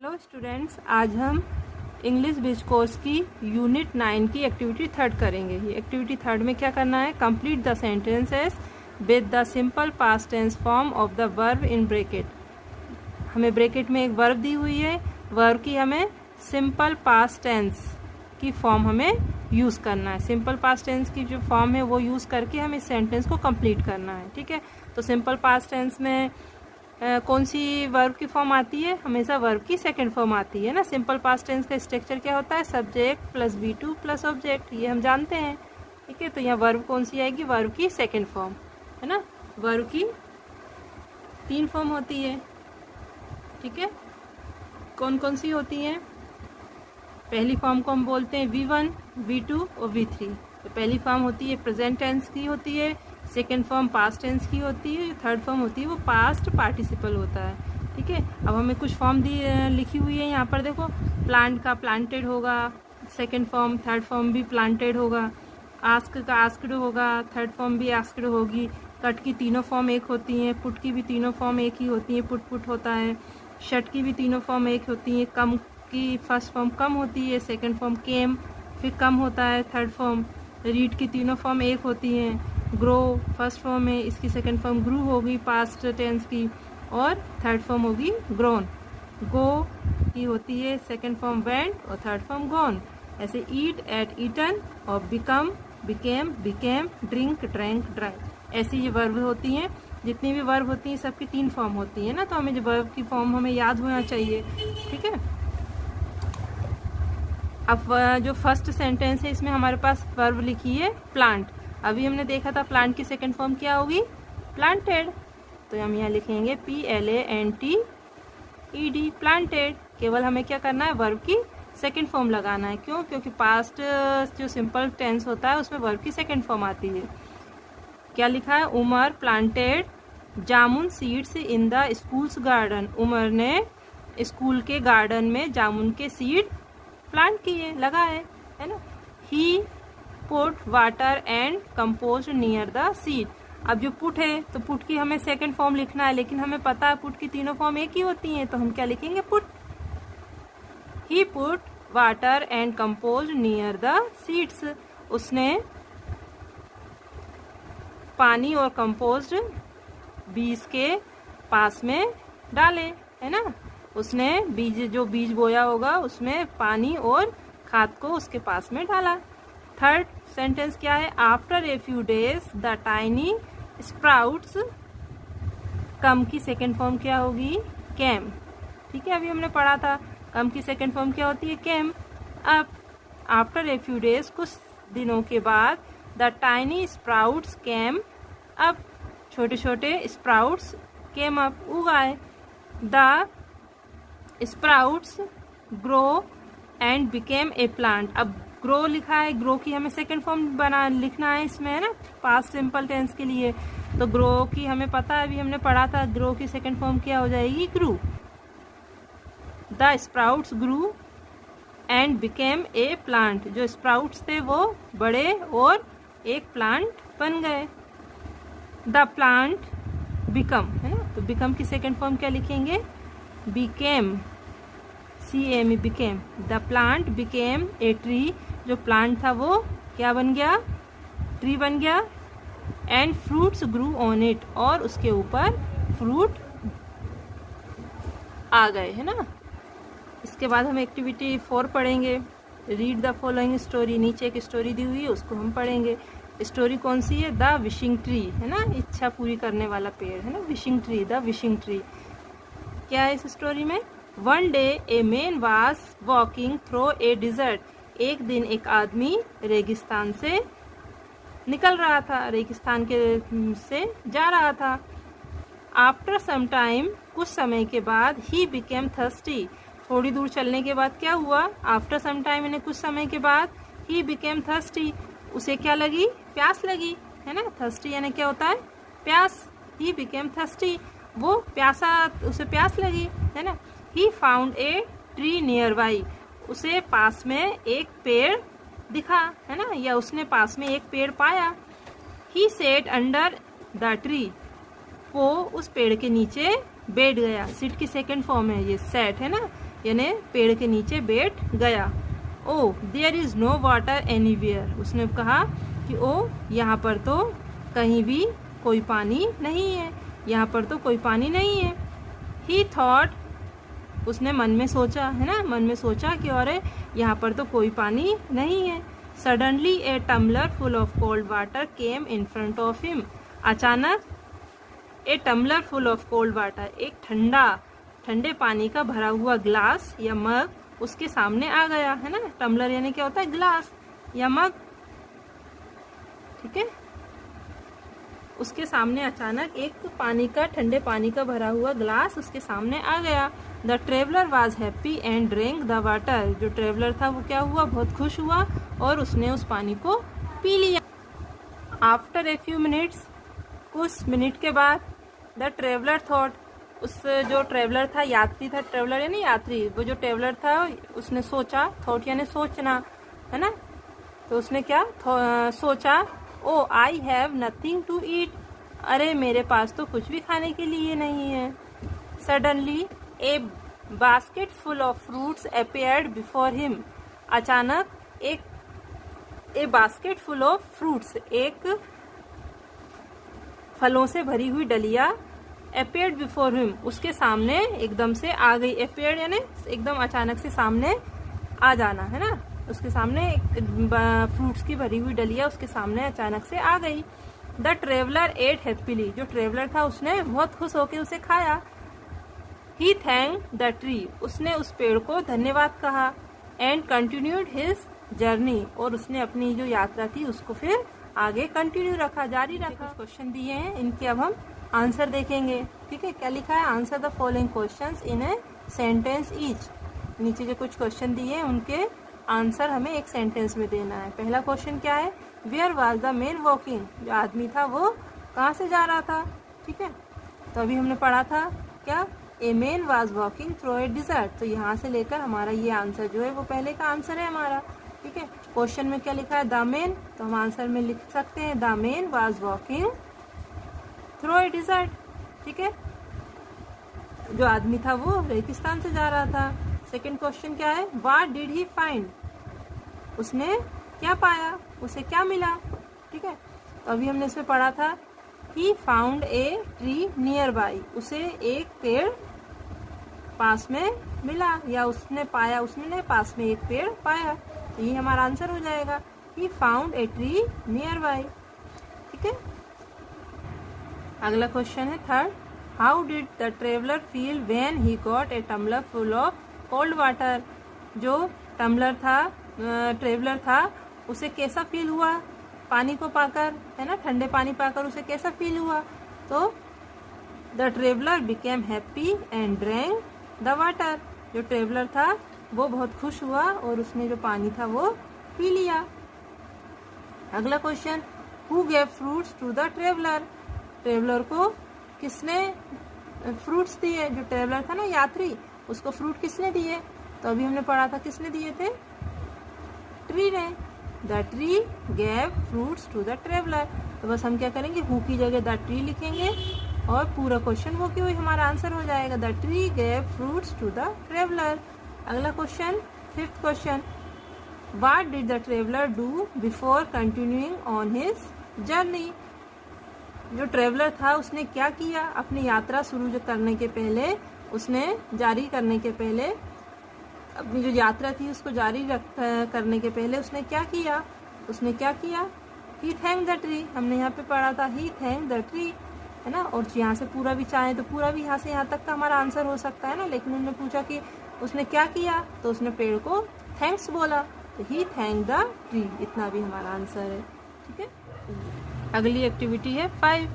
Hello students, आज हम English base course की यूनिट 9 की एक्टिविटी 3 करेंगे। ये एक्टिविटी 3 में क्या करना है? Complete the sentences with the simple past tense form of the verb in bracket. हमें ब्रैकेट में एक वर्ब दी हुई है, वर्ब की हमें सिंपल पास्ट टेंस की फॉर्म हमें यूज़ करना है। सिंपल पास्ट टेंस की जो फॉर्म है वो यूज़ करके हमें इस सेंटेंस को कंप्लीट करना है। ठीक है, तो सिंपल पास्ट टेंस में कौन सी वर्ब की फॉर्म आती है? हमेशा वर्ब की सेकंड फॉर्म आती है ना। सिंपल पास्ट टेंस का स्ट्रक्चर क्या होता है? Subject plus V2 plus object, ये हम जानते हैं। ठीक है, तो यहाँ वर्ब कौन सी आएगी? वर्ब की सेकंड फॉर्म, है ना। वर्ब की 3 फॉर्म होती है। ठीक है, कौन कौन सी होती हैं? पहली फॉर्म को हम बोलते हैं V1, V2 और V3। तो पहली फॉर्म होती है प्रेजेंट टेंस की होती है, सेकेंड फॉर्म पास्ट टेंस की होती है, थर्ड फॉर्म होती है वो पास्ट पार्टिसिपल होता है। ठीक है, अब हमें कुछ फॉर्म लिखी हुई है यहाँ पर। देखो, प्लांट का प्लांटेड होगा सेकेंड फॉर्म, थर्ड फॉर्म भी प्लांटेड होगा। आस्क का आस्क्ड होगा, थर्ड फॉर्म भी आस्क्ड होगी। कट की तीनों फॉर्म एक होती हैं, पुट की भी तीनों फॉर्म एक ही होती हैं, पुट पुट होता है। शट की भी तीनों फॉर्म एक होती हैं। कम की फर्स्ट फॉर्म कम होती है, सेकेंड फॉर्म केम, फिर कम होता है थर्ड फॉर्म। रीड की तीनों फॉर्म एक होती हैं। ग्रो फर्स्ट फॉर्म है, इसकी सेकंड फॉर्म ग्रू होगी पास्ट टेंस की, और थर्ड फॉर्म होगी ग्रोन। गो की होती है सेकंड फॉर्म वेंट और थर्ड फॉर्म गॉन। ऐसे ईट एट ईटन और become became became, drink drank drunk. ऐसी ये वर्ब होती हैं। जितनी भी वर्ब होती हैं सबकी 3 फॉर्म होती है ना, तो हमें जो वर्ब की फॉर्म हमें याद होना चाहिए। ठीक है, अब जो फर्स्ट सेंटेंस है इसमें हमारे पास वर्ब लिखी है प्लांट। अभी हमने देखा था प्लांट की सेकंड फॉर्म क्या होगी? प्लांटेड। तो हम यहाँ लिखेंगे PLANTED, प्लांटेड। केवल हमें क्या करना है? वर्ब की सेकंड फॉर्म लगाना है। क्यों? क्योंकि पास्ट जो सिंपल टेंस होता है उसमें वर्ब की सेकंड फॉर्म आती है। क्या लिखा है? Umar planted jamun seeds in the school's garden. Umar ने स्कूल के गार्डन में जामुन के सीड प्लांट किए, लगाए, है ना। He put water and compost near the seed. अब जो पुट है तो पुट की हमें सेकंड फॉर्म लिखना है, लेकिन हमें पता है पुट की तीनों फॉर्म एक ही होती हैं, तो हम क्या लिखेंगे? Put. He put water and compost near the seeds. उसने पानी और कंपोस्ट बीज के पास में डाले, है ना। उसने बीज बोया होगा उसमें पानी और खाद को उसके पास में डाला। थर्ड सेंटेंस क्या है? After a few days the tiny sprouts. Come की सेकेंड फॉर्म क्या होगी? केम। ठीक है, अभी हमने पढ़ा था कम की सेकेंड फॉर्म क्या होती है? केम। अब आफ्टर ए फ्यू डेज, कुछ दिनों के बाद, the tiny sprouts came up. छोटे छोटे स्प्राउट्स केम अप, उगाए। The sprouts grow and became a plant. अब ग्रो लिखा है, ग्रो की हमें सेकंड फॉर्म लिखना है इसमें, है ना, पास्ट सिंपल टेंस के लिए। तो ग्रो की हमें पता है, अभी हमने पढ़ा था, ग्रो की सेकंड फॉर्म क्या हो जाएगी? Grew. The sprouts grew and became a plant. जो स्प्राउट्स थे वो बड़े और एक प्लांट बन गए। द प्लांट बिकम, है ना, तो बिकम की सेकंड फॉर्म क्या लिखेंगे? Became, CAME, became. The plant became a tree. जो प्लांट था वो क्या बन गया? ट्री बन गया। And fruits grew on it, और उसके ऊपर फ्रूट आ गए, है ना। इसके बाद हम एक्टिविटी 4 पढ़ेंगे। Read the following story. नीचे एक स्टोरी दी हुई है, उसको हम पढ़ेंगे। स्टोरी कौन सी है? द विशिंग ट्री, है ना, इच्छा पूरी करने वाला पेड़, है ना, wishing tree, the wishing tree. क्या है इस स्टोरी में? One day a man was walking through a desert. एक दिन एक आदमी रेगिस्तान से निकल रहा था, रेगिस्तान के से जा रहा था। आफ्टर सम टाइम, कुछ समय के बाद, ही बिकेम थर्स्टी। थोड़ी दूर चलने के बाद क्या हुआ? आफ्टर सम टाइम यानी कुछ समय के बाद, ही बिकेम थर्स्टी, उसे क्या लगी? प्यास लगी, है ना। थर्स्टी यानी क्या होता है? प्यास। ही बिकेम थर्स्टी, वो प्यासा, उसे प्यास लगी, है ना। ही found a tree near by. उसे पास में एक पेड़ दिखा, है ना, या उसने पास में एक पेड़ पाया। ही सेट अंडर द ट्री। वो उस पेड़ के नीचे बैठ गया। सिट की सेकंड फॉर्म है ये, सेट, है ना। यानी पेड़ के नीचे बैठ गया। Oh there is no water anywhere, उसने कहा कि ओ यहाँ पर तो कहीं भी कोई पानी नहीं है, यहाँ पर तो कोई पानी नहीं है। ही थॉट, उसने मन में सोचा, है ना, मन में सोचा कि अरे यहाँ पर तो कोई पानी नहीं है। Suddenly a tumbler full of cold water came in front of him, अचानक a tumbler full of cold water, एक ठंडे पानी का भरा हुआ ग्लास या मग उसके सामने आ गया, है ना। टम्बलर यानी क्या होता है, ग्लास या मग, ठीक है। उसके सामने अचानक एक ठंडे पानी का भरा हुआ ग्लास उसके सामने आ गया। The traveller was happy and drink the water, जो ट्रेवलर था वो क्या हुआ, बहुत खुश हुआ और उसने उस पानी को पी लिया। आफ्टर ए फ्यू मिनट्स, कुछ मिनट के बाद, द ट्रेवलर थॉट, उस जो ट्रेवलर था, यात्री था, ट्रेवलर यानी यात्री, वो जो ट्रेवलर था उसने सोचा, थॉट यानी सोचना, है ना। तो उसने क्या सोचा, oh I have nothing to eat, अरे मेरे पास तो कुछ भी खाने के लिए नहीं है। Suddenly a basket full of fruits appeared before him, अचानक a basket full of fruits, एक फलों से भरी हुई डलिया, अपीयर्ड बिफोर हिम, उसके सामने एकदम से आ गई। अपीयर्ड यानी एकदम अचानक से सामने आ जाना, है ना। उसके सामने फ्रूट्स की भरी हुई डलिया उसके सामने अचानक से आ गई। द ट्रेवलर एट हैप्पीली, जो ट्रेवलर था उसने बहुत खुश होकर उसे खाया। ही थैंक द ट्री, उसने उस पेड़ को धन्यवाद कहा। एंड कंटिन्यूड हिज जर्नी, और उसने अपनी जो यात्रा थी उसको फिर आगे कंटिन्यू रखा, जारी रखा। क्वेश्चन दिए हैं, इनके अब हम आंसर देखेंगे, ठीक है। क्या लिखा है, answer the following questions in a sentence each. नीचे जो कुछ क्वेश्चन दिए हैं उनके आंसर हमें एक सेंटेंस में देना है। पहला क्वेश्चन क्या है, where was the man walking, जो आदमी था वो कहाँ से जा रहा था, ठीक है। तो अभी हमने पढ़ा था क्या, a man was walking through a desert, तो यहाँ से लेकर हमारा ये आंसर जो है वो पहले का आंसर है हमारा, ठीक है। क्वेश्चन में क्या लिखा है, द मैन, तो हम आंसर में लिख सकते हैं the man was walking through a desert, ठीक है। जो आदमी था वो रेगिस्तान से जा रहा था। सेकंड क्वेश्चन क्या है, व्हाट डिड ही फाइंड, उसने क्या पाया, उसे क्या मिला, ठीक है। तो अभी हमने इसमें पढ़ा था, ही found a tree near by, उसे एक पेड़ पास में मिला, या उसने पाया, उसने पास में एक पेड़ पाया, तो ये हमारा आंसर हो जाएगा, he found a tree nearby, ठीक है। अगला क्वेश्चन है third, how did the traveller feel when he got a tumbler full of cold water, जो टम्बलर था, ट्रेवलर था, उसे कैसा फील हुआ पानी को पाकर, है ना, ठंडे पानी पाकर उसे कैसा फील हुआ। तो the traveller became happy and drank the water, जो ट्रेवलर था वो बहुत खुश हुआ और उसने जो पानी था वो पी लिया। अगला question, who gave fruits to the traveller, traveller को किसने फ्रूट्स दिए, जो ट्रेवलर था ना, यात्री, उसको फ्रूट किसने दिए। तो अभी हमने पढ़ा था किसने दिए थे, ट्री ने, the tree gave fruits to the traveller. तो बस हम क्या करेंगे, हु की जगह द ट्री लिखेंगे और पूरा क्वेश्चन वो क्यों हमारा आंसर हो जाएगा, the tree gave fruits to the traveller. अगला question, fifth question, what did the traveller do before continuing on his journey, जो ट्रेवलर था उसने क्या किया अपनी यात्रा शुरू करने के पहले, उसने जारी करने के पहले, अपनी जो यात्रा थी उसको जारी करने के पहले उसने क्या किया, ही थैंक द ट्री, हमने यहाँ पे पढ़ा था ही थैंक द ट्री, है ना। और यहाँ से पूरा भी चाहे तो पूरा भी यहाँ से यहाँ तक का हमारा आंसर हो सकता है ना, लेकिन उन्होंने पूछा कि उसने क्या किया, तो उसने पेड़ को थैंक्स बोला, तो ही थैंक द ट्री, इतना भी हमारा आंसर है, ठीक है। अगली एक्टिविटी है 5,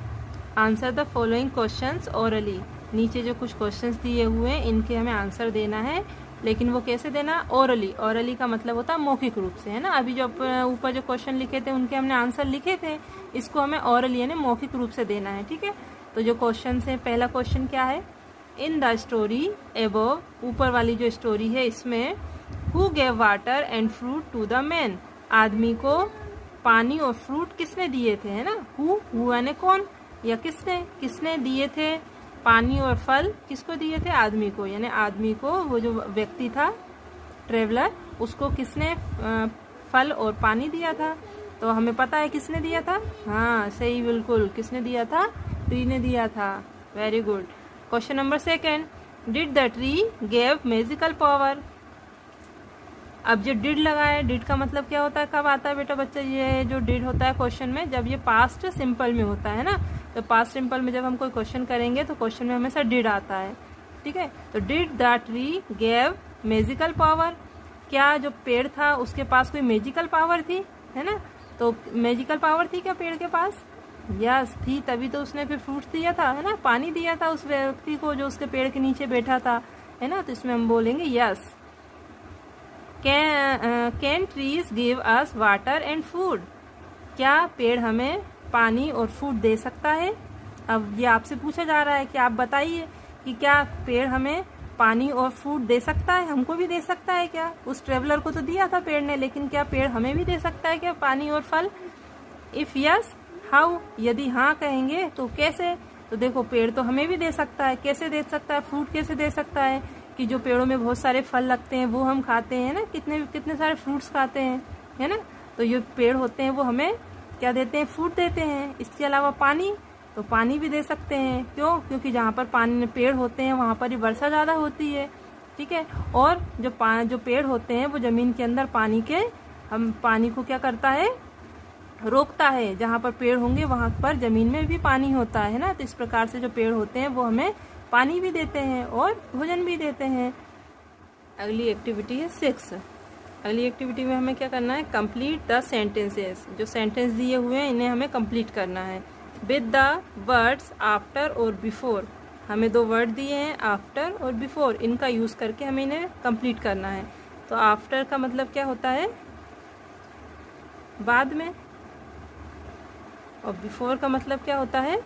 answer the following questions orally. नीचे जो कुछ क्वेश्चंस दिए हुए हैं इनके हमें आंसर देना है, लेकिन वो कैसे देना, ओरली। ओरली का मतलब होता है मौखिक रूप से, है ना। अभी जो ऊपर जो क्वेश्चन लिखे थे उनके हमने आंसर लिखे थे, इसको हमें ओरली यानी मौखिक रूप से देना है, ठीक है। तो जो क्वेश्चन है, पहला क्वेश्चन क्या है, इन द स्टोरी एबव, ऊपर वाली जो स्टोरी है इसमें, who gave water and fruit to the man, आदमी को पानी और फ्रूट किसने दिए थे, है ना। हु यानी कौन या किसने दिए थे, पानी और फल किसको दिए थे? आदमी को, यानी आदमी को, वो जो व्यक्ति था ट्रेवलर, उसको किसने फल और पानी दिया था? तो हमें पता है किसने दिया था। हाँ सही, बिल्कुल, किसने दिया था? ट्री ने दिया था। Very good. Question number 2, did the tree gave magical power? अब जो डिड लगा है, डिड का मतलब क्या होता है, कब आता है बेटा बच्चा? ये जो डिड होता है क्वेश्चन में, जब ये पास्ट सिंपल में होता है ना, तो पास्ट सिंपल में जब हम कोई क्वेश्चन करेंगे तो क्वेश्चन में हमेशा डिड आता है, ठीक है। तो did the tree gave magical power? क्या जो पेड़ था उसके पास कोई मैजिकल पावर थी, है ना? तो मैजिकल पावर थी क्या पेड़ के पास? यस थी, तभी तो उसने फिर फ्रूट्स दिया था, है ना, पानी दिया था उस व्यक्ति को जो उसके पेड़ के नीचे बैठा था, है ना। तो इसमें हम बोलेंगे yes. Can trees give us water and food? क्या पेड़ हमें पानी और फूड दे सकता है? अब ये आपसे पूछा जा रहा है कि आप बताइए कि क्या पेड़ हमें पानी और फूड दे सकता है? हमको भी दे सकता है क्या? उस ट्रेवलर को तो दिया था पेड़ ने, लेकिन क्या पेड़ हमें भी दे सकता है क्या पानी और फल? If yes how? यदि हाँ कहेंगे तो कैसे? तो देखो, पेड़ तो हमें भी दे सकता है। कैसे दे सकता है? फ्रूट कैसे दे सकता है? कि जो पेड़ों में बहुत सारे फल लगते हैं वो हम खाते हैं ना, कितने सारे फ्रूट्स खाते हैं, है ना। तो ये पेड़ होते हैं वो हमें क्या देते हैं? फ्रूट देते हैं। इसके अलावा पानी, तो पानी भी दे सकते हैं। क्यों? क्योंकि जहाँ पर पानी पेड़ होते हैं वहाँ पर ही वर्षा ज़्यादा होती है, ठीक है। और जो पेड़ होते हैं वो ज़मीन के अंदर पानी को क्या करता है? रोकता है। जहाँ पर पेड़ होंगे वहाँ पर ज़मीन में भी पानी होता है ना। तो इस प्रकार से जो पेड़ होते हैं वो हमें पानी भी देते हैं और भोजन भी देते हैं। अगली एक्टिविटी है 6। अगली एक्टिविटी में हमें क्या करना है? Complete the sentences. जो सेंटेंस दिए हुए हैं इन्हें हमें कंप्लीट करना है विद द वर्ड्स आफ्टर और बिफोर। हमें 2 वर्ड दिए हैं, आफ्टर और बिफोर। इनका यूज़ करके हमें इन्हें कंप्लीट करना है। तो आफ्टर का मतलब क्या होता है? बाद में। और बिफोर का मतलब क्या होता है?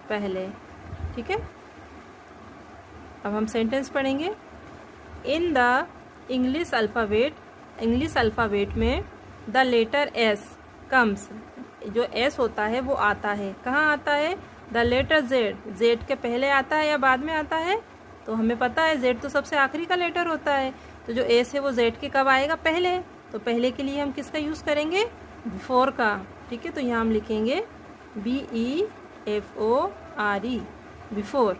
पहले, ठीक है। अब हम सेंटेंस पढ़ेंगे। इन द इंग्लिश अल्फ़ाबेट में द लेटर एस कम्स। जो एस होता है वो आता है, कहाँ आता है? द लेटर जेड के पहले आता है या बाद में आता है? तो हमें पता है जेड तो सबसे आखिरी का लेटर होता है। तो जो एस है वो जेड के कब आएगा? पहले। तो पहले के लिए हम किसका यूज़ करेंगे? बिफोर का, ठीक है। तो यहाँ हम लिखेंगे BEFORE, बिफोर।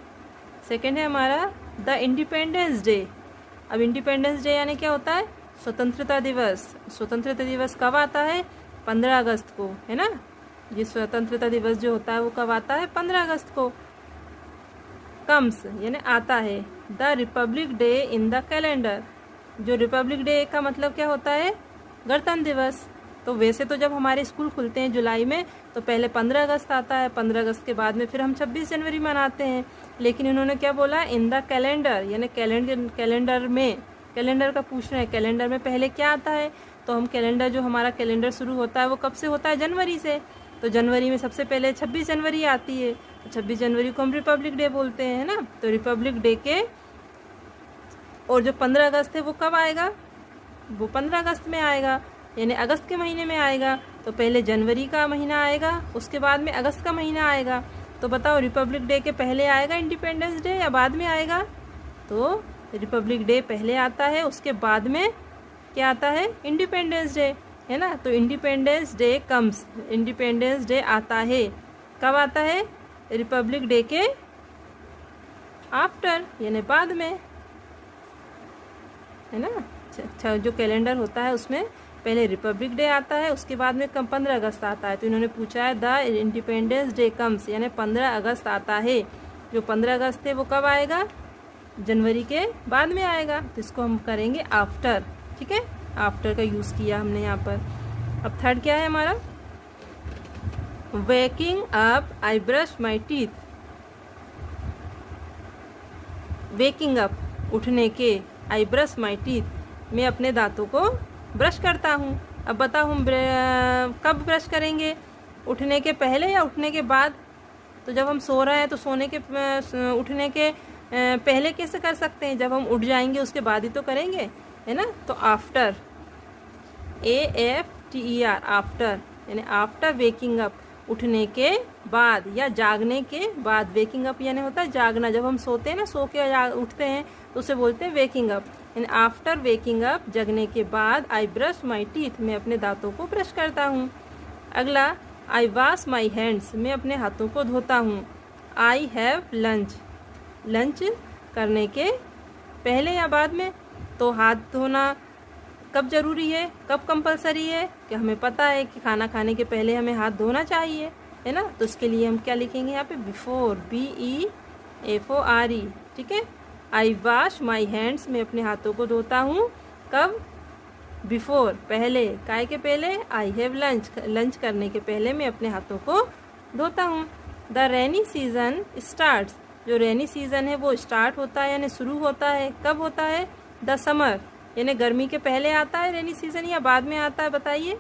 सेकेंड है हमारा द इंडिपेंडेंस डे। अब इंडिपेंडेंस डे यानी क्या होता है? स्वतंत्रता दिवस। स्वतंत्रता दिवस कब आता है? 15 अगस्त को, है ना। ये स्वतंत्रता दिवस जो होता है वो कब आता है? 15 अगस्त को। कम्स यानी आता है। The Republic day in the calendar. जो रिपब्लिक डे का मतलब क्या होता है? गणतंत्र दिवस। तो वैसे तो जब हमारे स्कूल खुलते हैं जुलाई में तो पहले 15 अगस्त आता है, 15 अगस्त के बाद में फिर हम 26 जनवरी मनाते हैं। लेकिन इन्होंने क्या बोला? इन द कैलेंडर, यानी कैलेंडर में। कैलेंडर का पूछ रहे हैं, कैलेंडर में पहले क्या आता है? तो हम कैलेंडर, जो हमारा कैलेंडर शुरू होता है वो कब से होता है? जनवरी से। तो जनवरी में सबसे पहले 26 जनवरी आती है। तो 26 जनवरी को हम रिपब्लिक डे बोलते हैं, है ना। तो रिपब्लिक डे के और जो 15 अगस्त है वो कब आएगा? वो 15 अगस्त में आएगा, यानी अगस्त के महीने में आएगा। तो पहले जनवरी का महीना आएगा, उसके बाद में अगस्त का महीना आएगा। तो बताओ रिपब्लिक डे के पहले आएगा इंडिपेंडेंस डे या बाद में आएगा? तो रिपब्लिक डे पहले आता है, उसके बाद में क्या आता है? इंडिपेंडेंस डे, है ना। तो independence day comes, independence day आता है। कब आता है? रिपब्लिक डे के आफ्टर, यानी बाद में, है ना। अच्छा, जो कैलेंडर होता है उसमें पहले रिपब्लिक डे आता है, उसके बाद में 15 अगस्त आता है। तो इन्होंने पूछा है द इंडिपेंडेंस डे कम्स, यानी 15 अगस्त आता है। जो 15 अगस्त है वो कब आएगा? जनवरी के बाद में आएगा। तो इसको हम करेंगे आफ्टर, ठीक है। आफ्टर का यूज़ किया हमने यहाँ पर। अब थर्ड क्या है हमारा? Waking up I brush my teeth. Waking up, उठने के, आई ब्रश माई टीथ, मैं अपने दांतों को ब्रश करता हूँ। अब बताओ हम कब ब्रश करेंगे? उठने के पहले या उठने के बाद? तो जब हम sो रहे हैं तो उठने के पहले कैसे कर सकते हैं? जब हम उठ जाएंगे उसके बाद ही तो करेंगे, है ना। तो आफ्टर, AFTER, आफ्टर, यानी आफ्टर वेकिंग अप, उठने के बाद या जागने के बाद। वेकिंग अप यानी होता है जागना, जब हम सोते हैं ना, सो के उठते हैं तो उसे बोलते हैं waking up. And after waking up, जगने के बाद, आई ब्रश माई टीथ, मैं अपने दांतों को ब्रश करता हूँ। अगला, आई वॉश माई हैंड्स, मैं अपने हाथों को धोता हूँ। आई हैव लंच, लंच करने के पहले या बाद में। तो हाथ धोना कब ज़रूरी है, कब कंपलसरी है, कि हमें पता है कि खाना खाने के पहले हमें हाथ धोना चाहिए, है ना। तो उसके लिए हम क्या लिखेंगे यहाँ पे, बिफोर, BEFORE, ठीक है। आई वॉश माई हैंड्स, मैं अपने हाथों को धोता हूँ कब, बिफोर, पहले, काय के पहले, आई हैव लंच, लंच करने के पहले मैं अपने हाथों को धोता हूँ। द रेनी सीजन स्टार्ट्स, जो रेनी सीजन है वो स्टार्ट होता है यानी शुरू होता है, कब होता है, द समर, यानी गर्मी के पहले आता है रेनी सीजन या बाद में आता है, बताइए।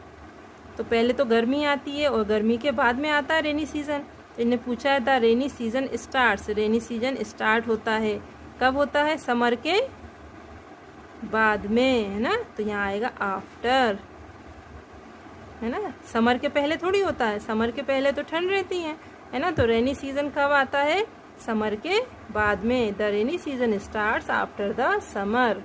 तो पहले तो गर्मी आती है और गर्मी के बाद में आता है रेनी सीजन। तो इन्हें पूछा है the rainy season starts, rainy season start होता है कब होता है, समर के बाद में, है ना। तो यहाँ आएगा आफ्टर, है ना। समर के पहले थोड़ी होता है, समर के पहले तो ठंड रहती है ना। तो रेनी सीजन कब आता है, समर के बाद में। The rainy season starts after the summer.